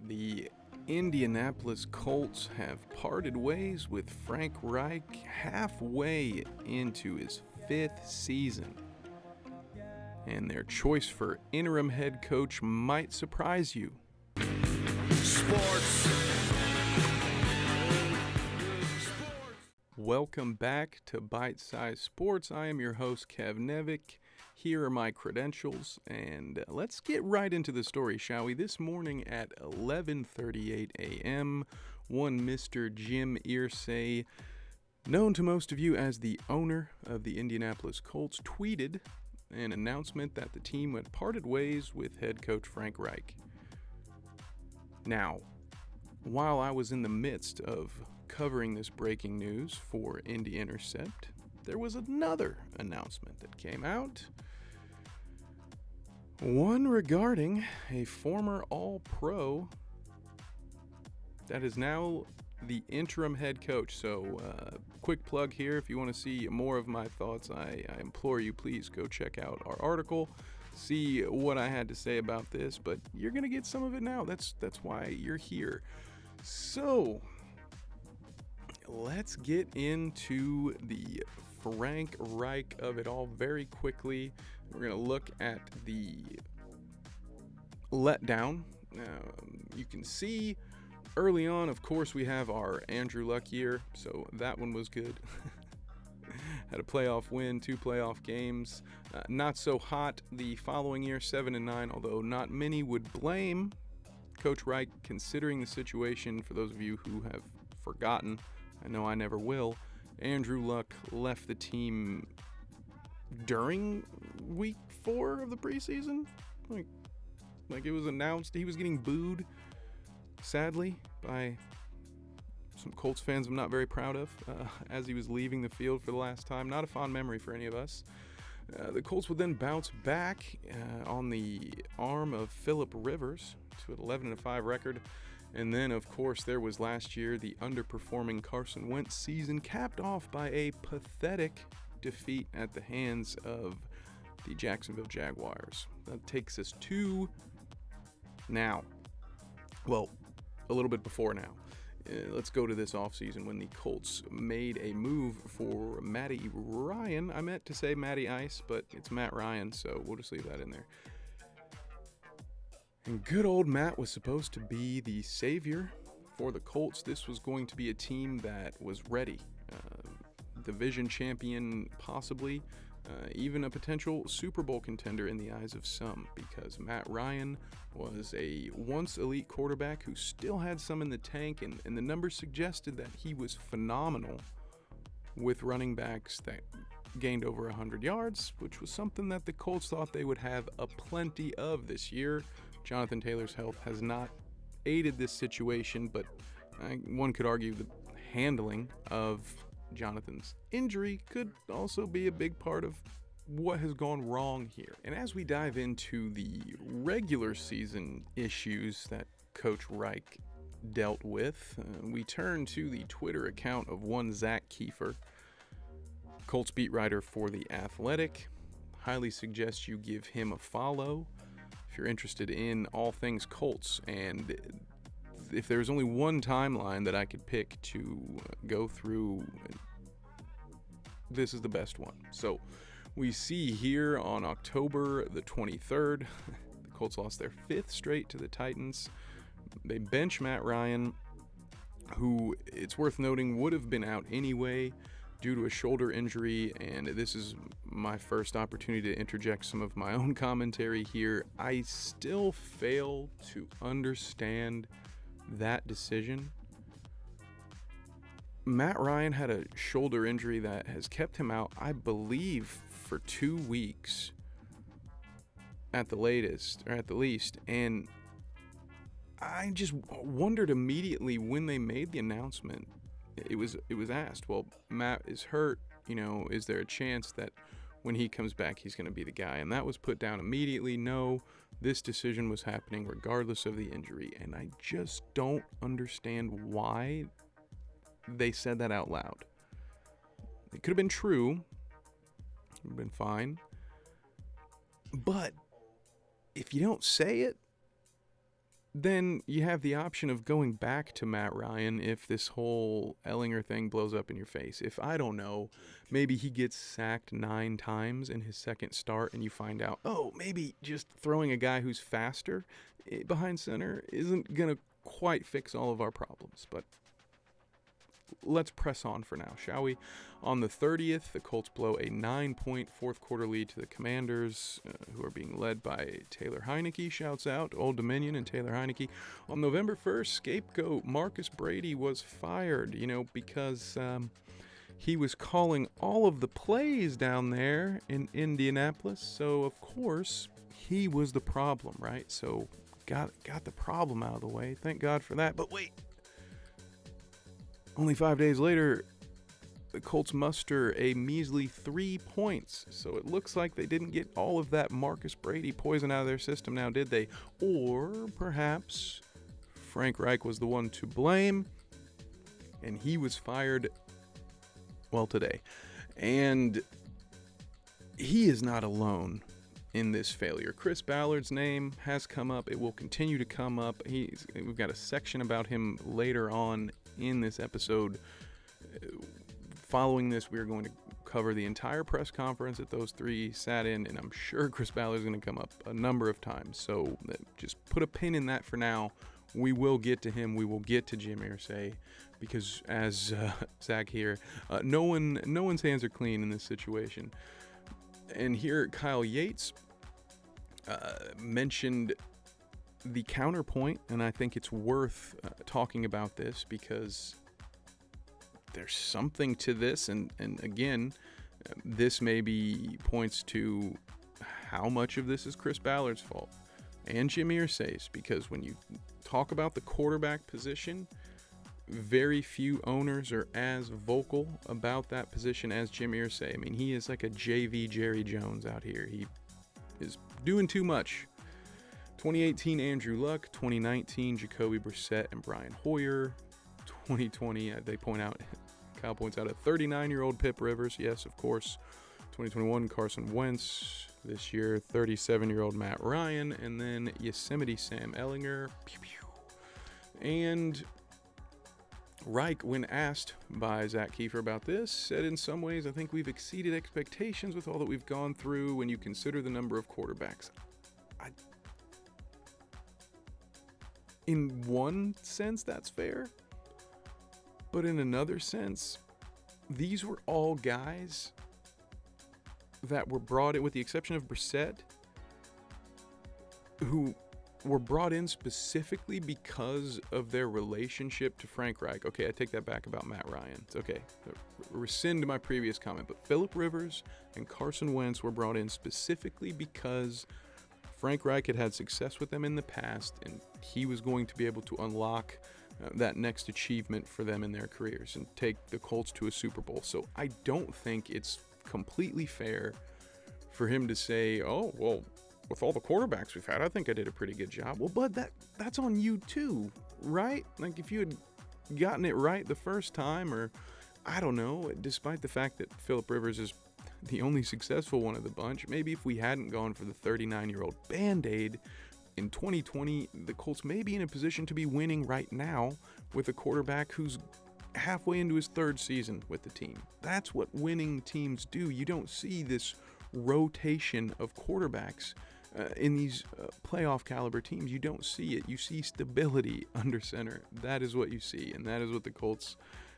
The Indianapolis Colts have parted ways with Frank Reich halfway into his 5th season. And their choice for interim head coach might surprise you. Sports. Welcome back to Bite Size Sports. I am your host, Kev Nevick. Here are my credentials, and let's get right into the story, shall we? This morning at 11:38 a.m., one Mr. Jim Irsay, known to most of you as the owner of the Indianapolis Colts, tweeted an announcement that the team had parted ways with head coach Frank Reich. Now, while I was in the midst of covering this breaking news for Indy Intercept, there was another announcement that came out. One regarding a former All-Pro that is now the interim head coach. So, quick plug here. If you want to see more of my thoughts, I implore you, please go check out our article. See what I had to say about this, but you're going to get some of it now. That's why you're here. So, let's get into the Frank Reich of it all very quickly. We're going to look at the letdown. You can see early on, of course, we have our Andrew Luck year, so that one was good. Had a playoff win, 2 playoff games. Not so hot the following year, 7-9, although not many would blame Coach Reich considering the situation. For those of you who have forgotten, I know I never will, Andrew Luck left the team during week 4 of the preseason. Like it was announced he was getting booed, sadly, by some Colts fans I'm not very proud of, as he was leaving the field for the last time. Not a fond memory for any of us. The Colts would then bounce back on the arm of Phillip Rivers to an 11-5 record. And then, of course, there was last year the underperforming Carson Wentz season, capped off by a pathetic defeat at the hands of the Jacksonville Jaguars. That takes us to now. Well, a little bit before now. Let's go to this offseason when the Colts made a move for Matty Ryan. I meant to say Matty Ice, but it's Matt Ryan, so we'll just leave that in there. And good old Matt was supposed to be the savior for the Colts. This was going to be a team that was ready. Division champion, possibly. Even a potential Super Bowl contender in the eyes of some, because Matt Ryan was a once elite quarterback who still had some in the tank, and the numbers suggested that he was phenomenal with running backs that gained over 100 yards, which was something that the Colts thought they would have a plenty of this year. Jonathan Taylor's health has not aided this situation, but one could argue the handling of Jonathan's injury could also be a big part of what has gone wrong here. And as we dive into the regular season issues that Coach Reich dealt with, we turn to the Twitter account of one Zach Kiefer, Colts beat writer for The Athletic. Highly suggest you give him a follow if you're interested in all things Colts. And if there's only one timeline that I could pick to go through, this is the best one. So we see here on October the 23rd, the Colts lost their 5th straight to the Titans. They bench Matt Ryan, who, it's worth noting, would have been out anyway due to a shoulder injury, and this is my first opportunity to interject some of my own commentary here. I still fail to understand that decision. Matt Ryan had a shoulder injury that has kept him out, I believe, for 2 weeks at the latest, or at the least, and I just wondered immediately when they made the announcement. It was asked, well, Matt is hurt, is there a chance that when he comes back he's going to be the guy? And that was put down immediately. No, this decision was happening regardless of the injury, and I just don't understand why they said that out loud. It could have been true, it would have been fine, but if you don't say it, then you have the option of going back to Matt Ryan if this whole Ellinger thing blows up in your face. If, I don't know, maybe he gets sacked 9 times in his second start and you find out, oh, maybe just throwing a guy who's faster behind center isn't going to quite fix all of our problems. But let's press on for now, shall we? On the 30th, the Colts blow a 9-point fourth quarter lead to the Commanders, who are being led by Taylor Heineke. Shouts out Old Dominion and Taylor Heineke. On November 1st, scapegoat Marcus Brady was fired, because he was calling all of the plays down there in Indianapolis. So, of course, he was the problem, right? So, got the problem out of the way. Thank God for that. But wait. Only 5 days later, the Colts muster a measly 3 points. So it looks like they didn't get all of that Marcus Brady poison out of their system now, did they? Or perhaps Frank Reich was the one to blame, and he was fired, today. And he is not alone in this failure. Chris Ballard's name has come up. It will continue to come up. We've got a section about him later on in this episode. Following this, we are going to cover the entire press conference that those three sat in, and I'm sure Chris Ballard's going to come up a number of times. So just put a pin in that for now. We will get to him. We will get to Jim Irsay, because as Zach here, no one's hands are clean in this situation. And here, Kyle Yates mentioned the counterpoint, and I think it's worth talking about this because there's something to this, and again, this maybe points to how much of this is Chris Ballard's fault and Jim Irsay's, because when you talk about the quarterback position, very few owners are as vocal about that position as Jim Irsay. I mean, he is like a JV Jerry Jones out here. He is doing too much. 2018, Andrew Luck. 2019, Jacoby Brissett and Brian Hoyer. 2020, Kyle points out, a 39-year-old Pip Rivers. Yes, of course. 2021, Carson Wentz. This year, 37-year-old Matt Ryan. And then Yosemite Sam Ellinger. Pew, pew. And Reich, when asked by Zach Kiefer about this, said, in some ways, I think we've exceeded expectations with all that we've gone through when you consider the number of quarterbacks. In one sense, that's fair. But in another sense, these were all guys that were brought in, with the exception of Brissett, who were brought in specifically because of their relationship to Frank Reich. Okay, I take that back about Matt Ryan. It's okay. Rescind my previous comment. But Phillip Rivers and Carson Wentz were brought in specifically because Frank Reich had success with them in the past, and he was going to be able to unlock that next achievement for them in their careers and take the Colts to a Super Bowl. So I don't think it's completely fair for him to say, oh, well, with all the quarterbacks we've had, I think I did a pretty good job. Well, bud, that's on you too, right? Like, if you had gotten it right the first time, or I don't know, despite the fact that Phillip Rivers is the only successful one of the bunch, maybe if we hadn't gone for the 39-year-old Band-Aid in 2020, the Colts may be in a position to be winning right now with a quarterback who's halfway into his third season with the team. That's what winning teams do. You don't see this rotation of quarterbacks in these playoff caliber teams. You don't see it. You see stability under center. That is what you see, and that is what the Colts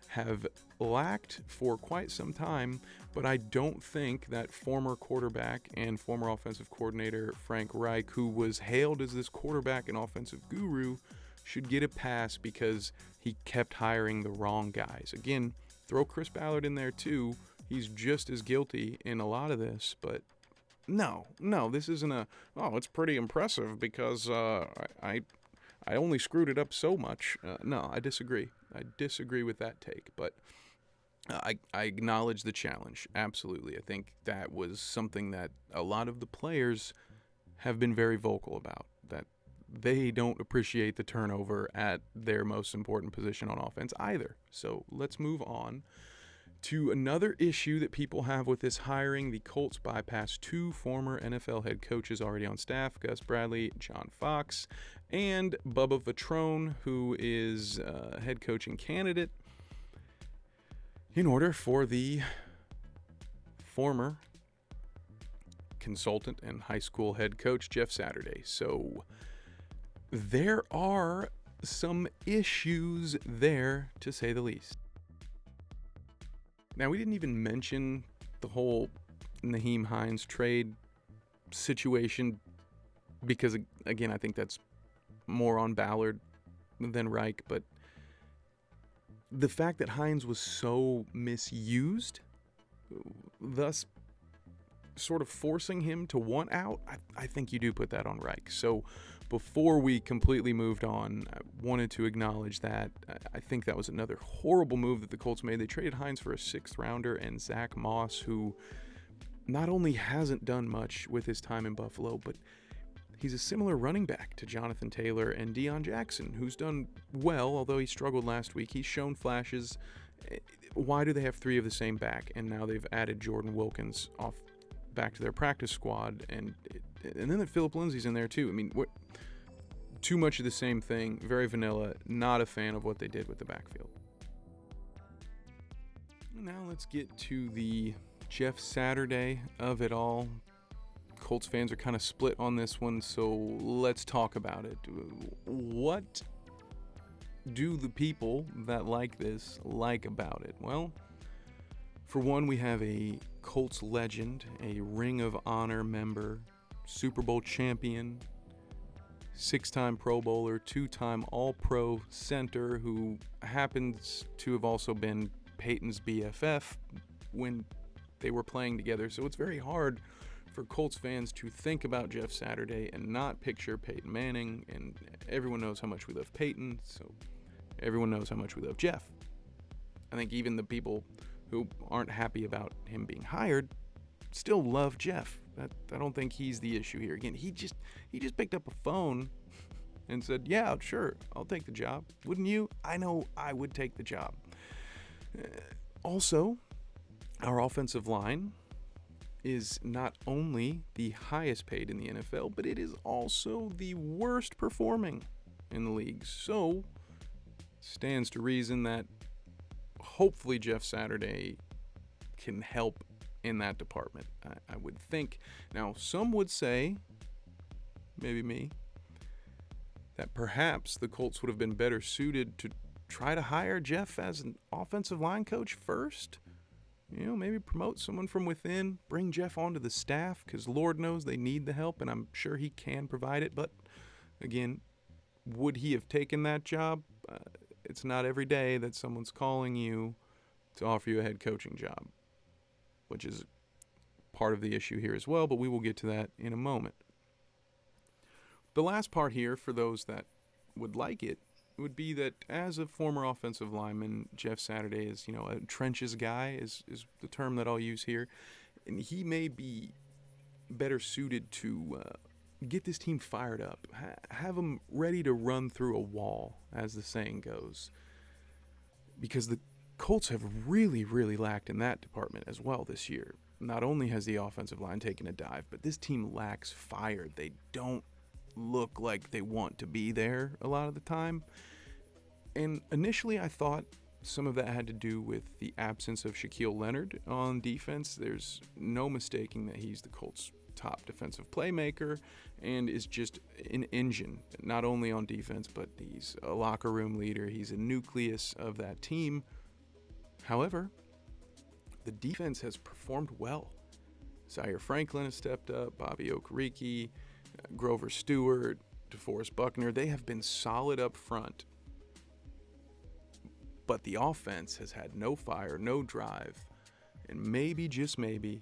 have lacked for quite some time. But I don't think that former quarterback and former offensive coordinator Frank Reich, who was hailed as this quarterback and offensive guru, should get a pass because he kept hiring the wrong guys. Again, throw Chris Ballard in there too. He's just as guilty in a lot of this, but no, this isn't it's pretty impressive because I only screwed it up so much. No, I disagree. I disagree with that take, but I acknowledge the challenge. Absolutely. I think that was something that a lot of the players have been very vocal about, that they don't appreciate the turnover at their most important position on offense either. So let's move on To another issue that people have with this hiring, the Colts bypassed 2 former NFL head coaches already on staff, Gus Bradley, John Fox, and Bubba Vetrone, who is a head coaching candidate, in order for the former consultant and high school head coach, Jeff Saturday. So there are some issues there, to say the least. Now, we didn't even mention the whole Nyheim Hines trade situation because, again, I think that's more on Ballard than Reich. But the fact that Hines was so misused, thus sort of forcing him to want out, I think you do put that on Reich. So before we completely moved on, I wanted to acknowledge that. I think that was another horrible move that the Colts made. They traded Hines for a 6th rounder and Zach Moss, who not only hasn't done much with his time in Buffalo, but he's a similar running back to Jonathan Taylor and Deion Jackson, who's done well, although he struggled last week. He's shown flashes. Why do they have 3 of the same back? And now they've added Jordan Wilkins back to their practice squad, and then that Phillip Lindsay's in there too. I mean, too much of the same thing, very vanilla. Not a fan of what they did with the backfield. Now let's get to the Jeff Saturday of it all. Colts fans are kind of split on this one, so let's talk about it. What do the people that like this like about it? Well, for one, we have a Colts legend, a Ring of Honor member, Super Bowl champion, 6-time Pro Bowler, 2-time All-Pro center, who happens to have also been Peyton's BFF when they were playing together. So it's very hard for Colts fans to think about Jeff Saturday and not picture Peyton Manning. And everyone knows how much we love Peyton, so everyone knows how much we love Jeff. I think even the people who aren't happy about him being hired still love Jeff. I don't think he's the issue here. Again, he just picked up a phone and said, yeah, sure, I'll take the job. Wouldn't you? I know I would take the job. Also, our offensive line is not only the highest paid in the NFL, but it is also the worst performing in the league. So, stands to reason that hopefully Jeff Saturday can help in that department, I would think. Now, some would say, maybe me, that perhaps the Colts would have been better suited to try to hire Jeff as an offensive line coach first. You know, maybe promote someone from within, bring Jeff onto the staff, because Lord knows they need the help, and I'm sure he can provide it. But, again, would he have taken that job? It's not every day that someone's calling you to offer you a head coaching job, which is part of the issue here as well, but we will get to that in a moment. The last part here, for those that would like it, would be that as a former offensive lineman, Jeff Saturday is, a trenches guy is the term that I'll use here, and he may be better suited to get this team fired up, have them ready to run through a wall, as the saying goes, because the Colts have really, really lacked in that department as well this year. Not only has the offensive line taken a dive, but this team lacks fire. They don't look like they want to be there a lot of the time. And initially I thought some of that had to do with the absence of Shaquille Leonard on defense. There's no mistaking that he's the Colts' top defensive playmaker and is just an engine, not only on defense, but he's a locker room leader. He's a nucleus of that team. However, the defense has performed well. Zaire Franklin has stepped up, Bobby Okereke, Grover Stewart, DeForest Buckner. They have been solid up front. But the offense has had no fire, no drive. And maybe, just maybe,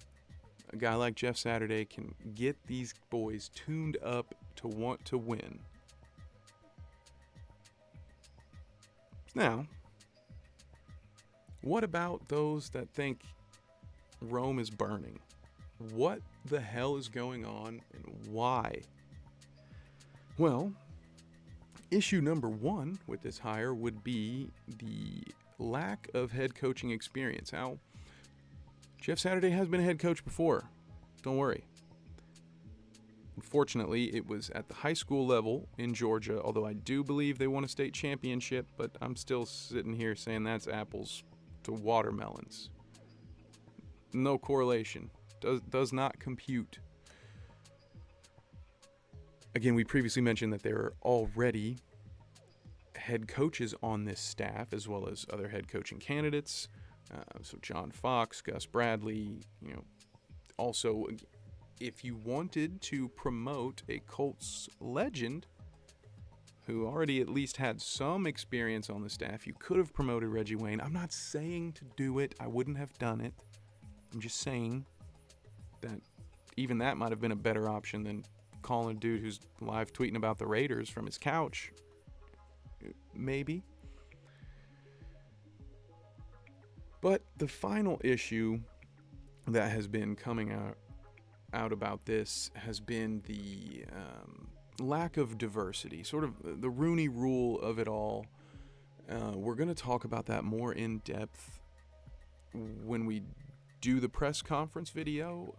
a guy like Jeff Saturday can get these boys tuned up to want to win. Now, what about those that think Rome is burning? What the hell is going on and why? Well, issue number one with this hire would be the lack of head coaching experience. How Jeff Saturday has been a head coach before. Don't worry. Unfortunately, it was at the high school level in Georgia, although I do believe they won a state championship, but I'm still sitting here saying that's apples to watermelons. No correlation. Does not compute. Again, we previously mentioned that there are already head coaches on this staff, as well as other head coaching candidates. So John Fox, Gus Bradley, also, if you wanted to promote a Colts legend who already at least had some experience on the staff, you could have promoted Reggie Wayne. I'm not saying to do it. I wouldn't have done it. I'm just saying that even that might have been a better option than calling a dude who's live tweeting about the Raiders from his couch. Maybe. But the final issue that has been coming out about this has been the lack of diversity, sort of the Rooney Rule of it all. We're going to talk about that more in depth when we do the press conference video,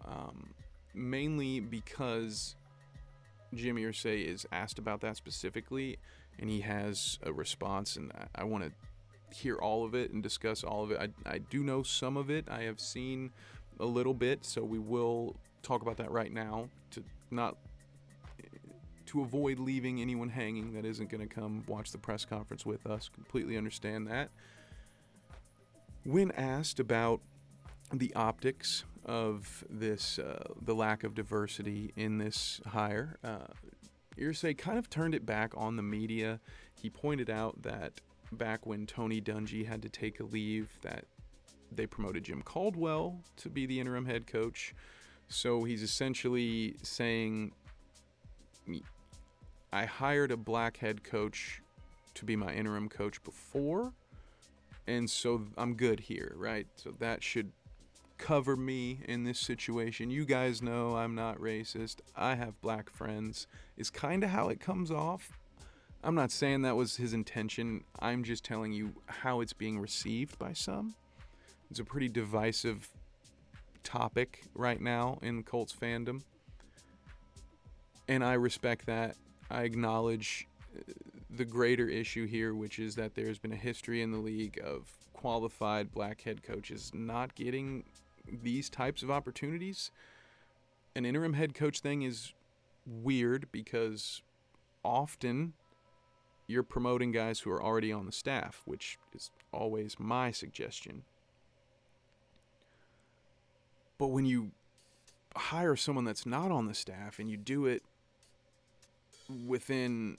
mainly because Jim Irsay is asked about that specifically, and he has a response, and I want to hear all of it and discuss all of it. I do know some of it. I have seen a little bit, so we will talk about that right now to avoid leaving anyone hanging that isn't going to come watch the press conference with us. Completely understand that. When asked about the optics of this, the lack of diversity in this hire, Irsay kind of turned it back on the media. He pointed out that back when Tony Dungy had to take a leave, that they promoted Jim Caldwell to be the interim head coach. So he's essentially saying, I hired a black head coach to be my interim coach before, and so I'm good here, right? So that should cover me in this situation. You guys know I'm not racist. I have black friends, is kind of how it comes off. I'm not saying that was his intention. I'm just telling you how it's being received by some. It's a pretty divisive topic right now in Colts fandom, and I respect that. I acknowledge the greater issue here, which is that there's been a history in the league of qualified black head coaches not getting these types of opportunities. An interim head coach thing is weird because often you're promoting guys who are already on the staff, which is always my suggestion. But when you hire someone that's not on the staff and you do it within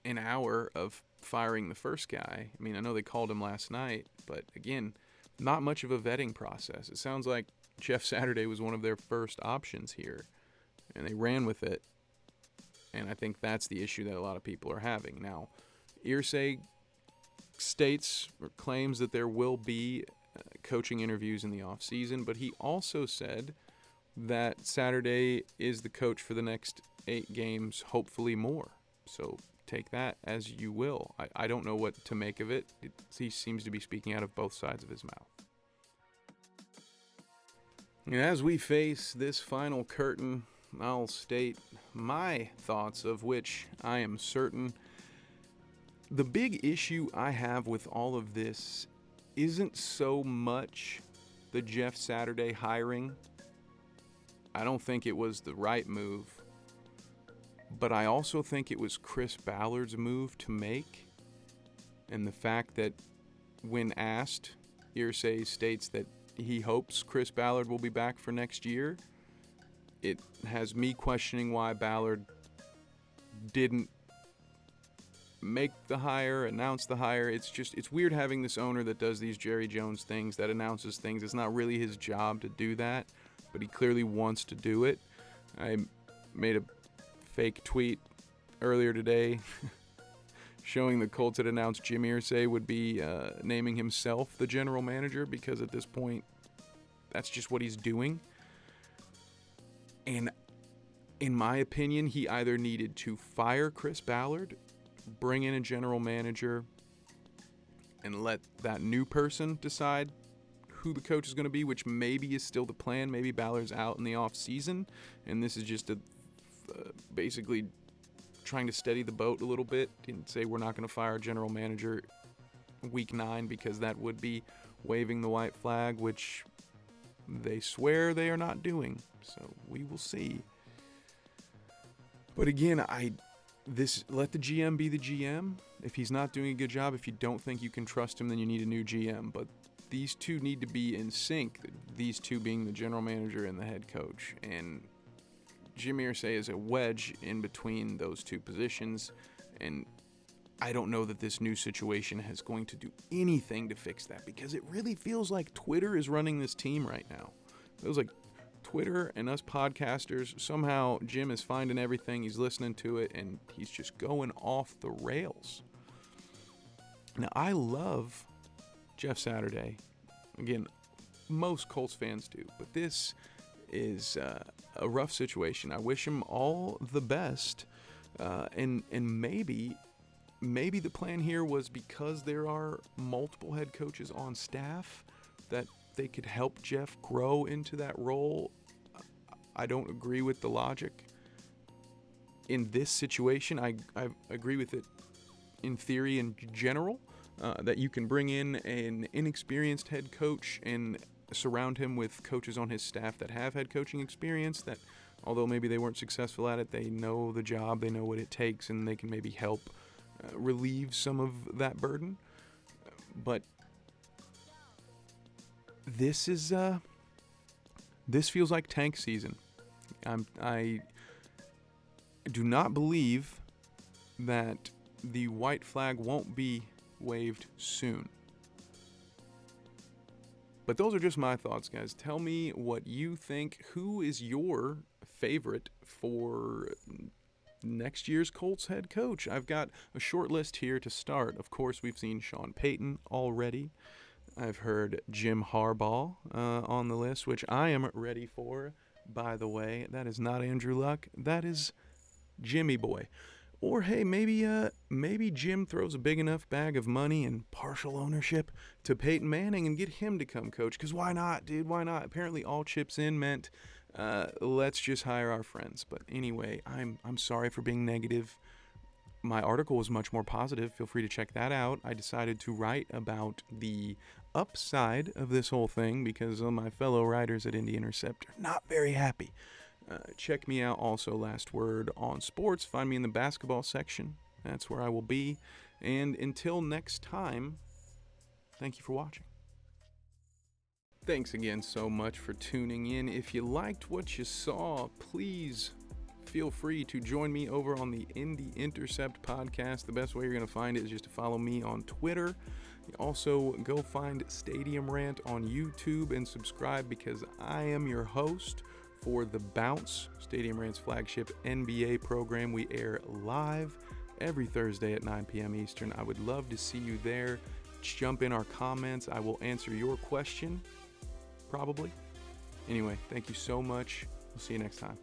an hour of firing the first guy, I mean, I know they called him last night, but again, not much of a vetting process. It sounds like Jeff Saturday was one of their first options here, and they ran with it. And I think that's the issue that a lot of people are having. Now, Irsay states or claims that there will be coaching interviews in the offseason, but he also said that Saturday is the coach for the next 8 games, hopefully more. So take that as you will. I don't know what to make of it. He seems to be speaking out of both sides of his mouth. And as we face this final curtain, I'll state my thoughts, of which I am certain. The big issue I have with all of this isn't so much the Jeff Saturday hiring. I don't think it was the right move, but I also think it was Chris Ballard's move to make. And the fact that when asked, Irsay states that he hopes Chris Ballard will be back for next year. It has me questioning why Ballard didn't make the hire, announce the hire. It's weird having this owner that does these Jerry Jones things, that announces things. It's not really his job to do that, but he clearly wants to do it. I made a fake tweet earlier today showing the Colts had announced Jim Irsay would be naming himself the general manager, because at this point, that's just what he's doing. And in my opinion, he either needed to fire Chris Ballard, bring in a general manager, and let that new person decide who the coach is going to be, which maybe is still the plan. Maybe Ballard's out in the off season, and this is just basically trying to steady the boat a little bit and say we're not going to fire general manager week 9 because that would be waving the white flag, which they swear they are not doing. So we will see. But again, let the GM be the GM. If he's not doing a good job, if you don't think you can trust him, then you need a new GM. But these two need to be in sync, these two being the general manager and the head coach. And Jim Irsay is a wedge in between those two positions, and I don't know that this new situation is going to do anything to fix that, because it really feels like Twitter is running this team right now. It feels like Twitter and us podcasters, somehow Jim is finding everything, he's listening to it, and he's just going off the rails. Now, I love Jeff Saturday. Again, most Colts fans do, but this is a rough situation. I wish him all the best, and maybe the plan here was because there are multiple head coaches on staff that they could help Jeff grow into that role. I don't agree with the logic in this situation. I agree with it in theory in general, that you can bring in an inexperienced head coach and surround him with coaches on his staff that have head coaching experience, that although maybe they weren't successful at it, they know the job, they know what it takes, and they can maybe help relieve some of that burden. But this feels like tank season. I do not believe that the white flag won't be waved soon. But those are just my thoughts, guys. Tell me what you think. Who is your favorite for next year's Colts head coach? I've got a short list here to start. Of course, we've seen Sean Payton already. I've heard Jim Harbaugh on the list, which I am ready for, by the way. That is not Andrew Luck. That is Jimmy Boy. Or, hey, maybe Jim throws a big enough bag of money and partial ownership to Peyton Manning and get him to come coach. Because why not, dude? Why not? Apparently all chips in meant let's just hire our friends. But anyway, I'm sorry for being negative. My article was much more positive. Feel free to check that out. I decided to write about the upside of this whole thing because my fellow writers at Indy Intercept are not very happy. Check me out also, Last Word on Sports. Find me in the basketball section. That's where I will be. And until next time, thank you for watching. Thanks again so much for tuning in. If you liked what you saw, please feel free to join me over on the Indy Intercept podcast. The best way you're going to find it is just to follow me on Twitter. Also, go find Stadium Rant on YouTube and subscribe, because I am your host for The Bounce, Stadium Rant's flagship NBA program. We air live every Thursday at 9 p.m. Eastern. I would love to see you there. Jump in our comments. I will answer your question, probably. Anyway, thank you so much. We'll see you next time.